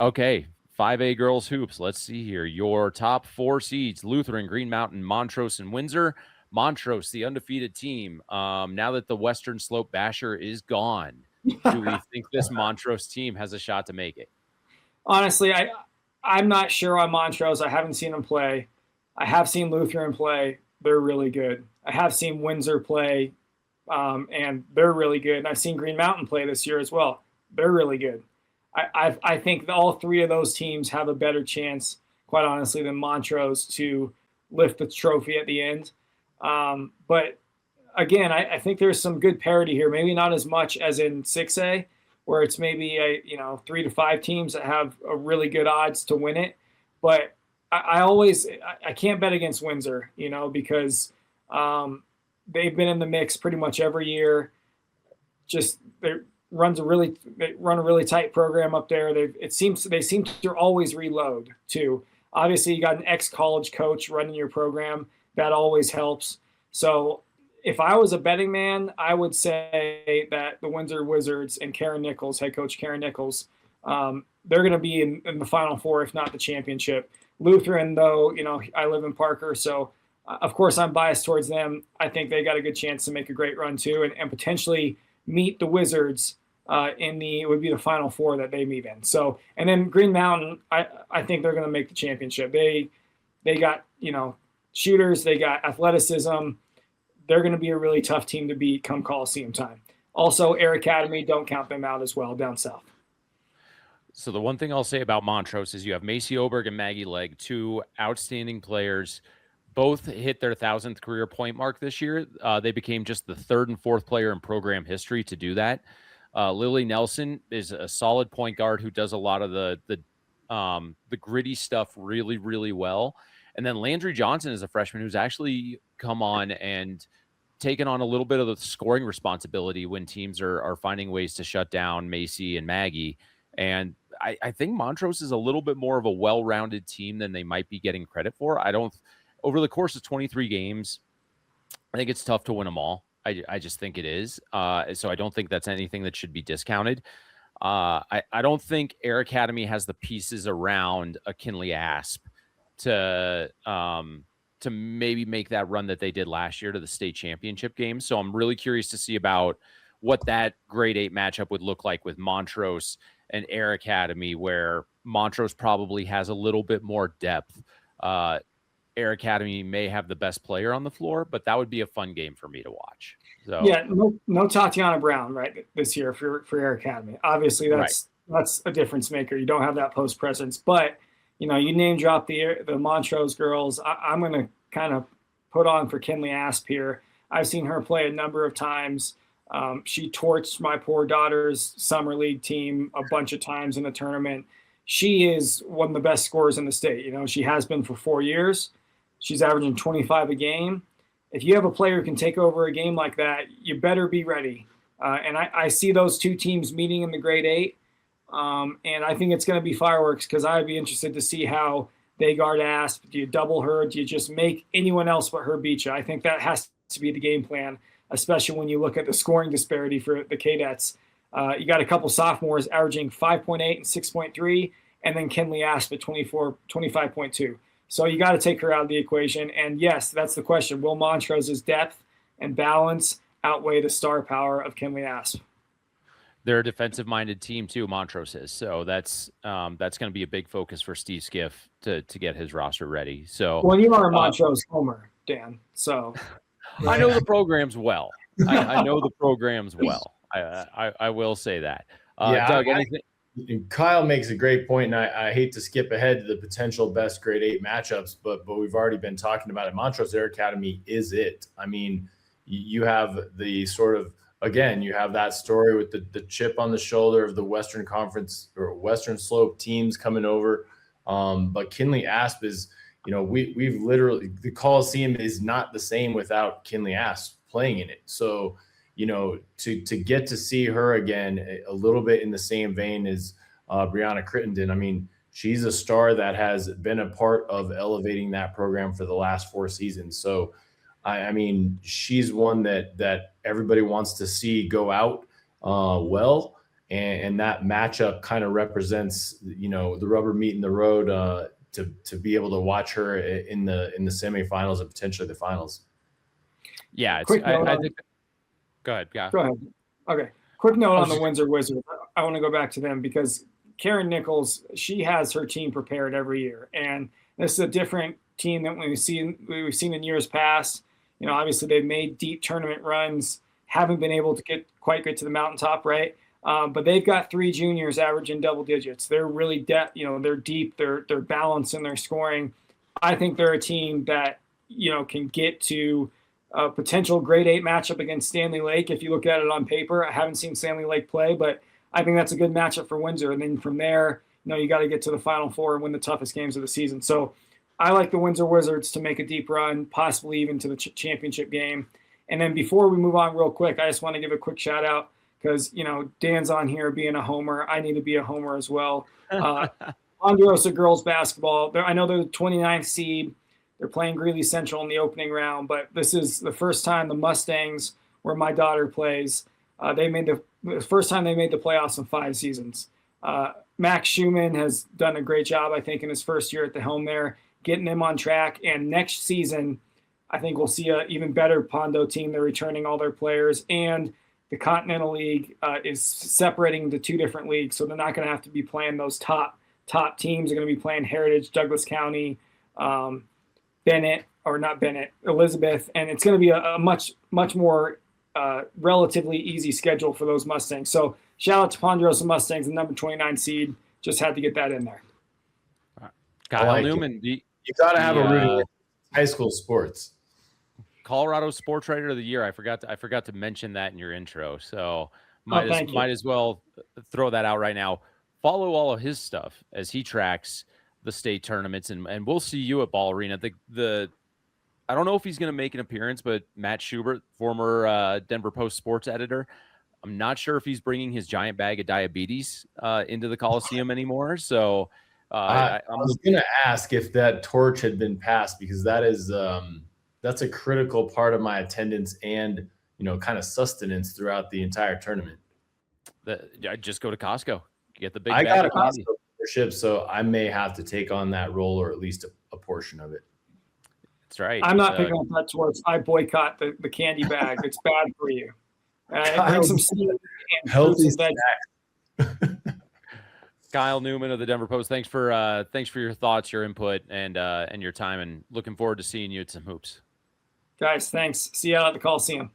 Okay, 5A girls hoops. Let's see here. Your top 4 seeds: Lutheran, Green Mountain, Montrose, and Windsor. Montrose, the undefeated team. Now that the Western Slope basher is gone, do we think this Montrose team has a shot to make it? Honestly, I'm not sure on Montrose. I haven't seen them play. I have seen Lutheran play. They're really good. I have seen Windsor play, and they're really good. And I've seen Green Mountain play this year as well. They're really good. I think all three of those teams have a better chance, quite honestly, than Montrose to lift the trophy at the end. But again, I think there's some good parity here. Maybe not as much as in 6A, where it's maybe 3 to 5 teams that have a really good odds to win it. But I can't bet against Windsor, because they've been in the mix pretty much every year. Just they run a really tight program up there. They seem to always reload too. Obviously, you got an ex-college coach running your program. That always helps. So if I was a betting man, I would say that the Windsor Wizards and Karen Nichols, head coach Karen Nichols, they're going to be in the Final Four, if not the championship. Lutheran, though, I live in Parker, so of course I'm biased towards them. I think they got a good chance to make a great run too, and potentially meet the Wizards it would be the Final Four that they meet in. So, and then Green Mountain, I think they're going to make the championship. They got shooters, they got athleticism. They're going to be a really tough team to beat come Coliseum time. Also, Air Academy, don't count them out as well down south. So the one thing I'll say about Montrose is you have Macy Oberg and Maggie Legg, two outstanding players. Both hit their 1,000th career point mark this year. They became just the 3rd and 4th player in program history to do that. Lily Nelson is a solid point guard who does a lot of the gritty stuff really, really well. And then Landry Johnson is a freshman who's actually come on and taken on a little bit of the scoring responsibility when teams are finding ways to shut down Macy and Maggie. And I think Montrose is a little bit more of a well-rounded team than they might be getting credit for. Over the course of 23 games, I think it's tough to win them all. I just think it is. So I don't think that's anything that should be discounted. I don't think Air Academy has the pieces around a Kinley Asp to maybe make that run that they did last year to the state championship game. So I'm really curious to see about what that grade 8 matchup would look like with Montrose and Air Academy, where Montrose probably has a little bit more depth. Air Academy may have the best player on the floor, but that would be a fun game for me to watch. So yeah, no Tatiana Brown right this year for Air Academy. Obviously, that's a difference maker. You don't have that post presence, but you name drop the Montrose girls. I'm going to kind of put on for Kinley Asp here. I've seen her play a number of times. She torched my poor daughter's summer league team a bunch of times in the tournament. She is one of the best scorers in the state. She has been for 4 years. She's averaging 25 a game. If you have a player who can take over a game like that, you better be ready. And I see those two teams meeting in the grade 8. And I think it's going to be fireworks because I'd be interested to see how they guard Asp. Do you double her? Do you just make anyone else but her beat you? I think that has to be the game plan, especially when you look at the scoring disparity for the Cadets. You got a couple sophomores averaging 5.8 and 6.3, and then Kinley Asp at 25.2. So you got to take her out of the equation. And yes, that's the question. Will Montrose's depth and balance outweigh the star power of Kinley Asp? They're a defensive-minded team too, Montrose is. So that's going to be a big focus for Steve Skiff to get his roster ready. So well, you are a Montrose homer, Dan. So I know the programs well. I know the programs well. I will say that. Doug, anything? Kyle makes a great point, and I hate to skip ahead to the potential best grade 8 matchups, but we've already been talking about it. Montrose Air Academy is it. I mean, you have the sort of, again, you have that story with the chip on the shoulder of the Western Conference or Western Slope teams coming over. But Kinley Asp is, we've literally, the Coliseum is not the same without Kinley Asp playing in it. So, to get to see her again a little bit in the same vein as Brianna Crittenden. I mean, she's a star that has been a part of elevating that program for the last 4 seasons. So, I mean, she's one that everybody wants to see go out well. and that matchup kind of represents, you know, the rubber meeting the road to be able to watch her in the semifinals and potentially the finals. Yeah, I think. Go ahead. Yeah. Go ahead. Okay. Quick note on the Windsor Wizards. I want to go back to them because Karen Nichols, she has her team prepared every year, and this is a different team than we've seen in years past. You know, obviously they've made deep tournament runs, haven't been able to get to the mountaintop, right? But they've got 3 juniors averaging double digits. They're really they're deep, they're balanced in their scoring. I think they're a team that, you know, can get to a potential grade 8 matchup against Stanley Lake. If you look at it on paper, I haven't seen Stanley Lake play, but I think that's a good matchup for Windsor. And then from there, you know, you got to get to the Final Four and win the toughest games of the season. So I like the Windsor Wizards to make a deep run, possibly even to the championship game. And then before we move on real quick, I just want to give a quick shout out because, you know, Dan's on here being a homer. I need to be a homer as well. Ponderosa girls basketball. I know they're the 29th seed. They're playing Greeley Central in the opening round, but this is the first time the Mustangs, where my daughter plays, they made the first time they made the playoffs in 5 seasons. Max Schumann has done a great job, I think, in his first year at the helm there, getting them on track. And next season, I think we'll see an even better Pondo team. They're returning all their players, and the Continental League is separating the 2 different leagues, so they're not going to have to be playing those top teams. They're going to be playing Heritage, Douglas County, Elizabeth, and it's going to be a much more relatively easy schedule for those Mustangs. So shout out to Ponderosa Mustangs, the number 29 seed. Just had to get that in there. Kyle Newman, you got to have a rooting high school sports. Colorado Sports Writer of the Year. I forgot to mention that in your intro, so might as well throw that out right now. Follow all of his stuff as he tracks the state tournaments, and we'll see you at Ball Arena. I don't know if he's going to make an appearance, but Matt Schubert, former Denver Post sports editor, I'm not sure if he's bringing his giant bag of diabetes into the Coliseum anymore. So I was going to ask if that torch had been passed, because that is that's a critical part of my attendance and, you know, kind of sustenance throughout the entire tournament. Just go to Costco, get the big. I got a Costco membership, so I may have to take on that role, or at least a portion of it. That's right. I'm not picking up that torch. I boycott the candy bag. It's bad for you. Bring some healthy snacks. Kyle Newman of the Denver Post, thanks for your thoughts, your input, and your time, and looking forward to seeing you at some hoops. Guys, thanks. See you out at the Coliseum.